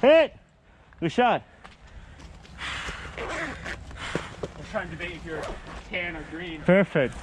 Hit! Good shot. I'm trying to debate if you're tan or green. Perfect.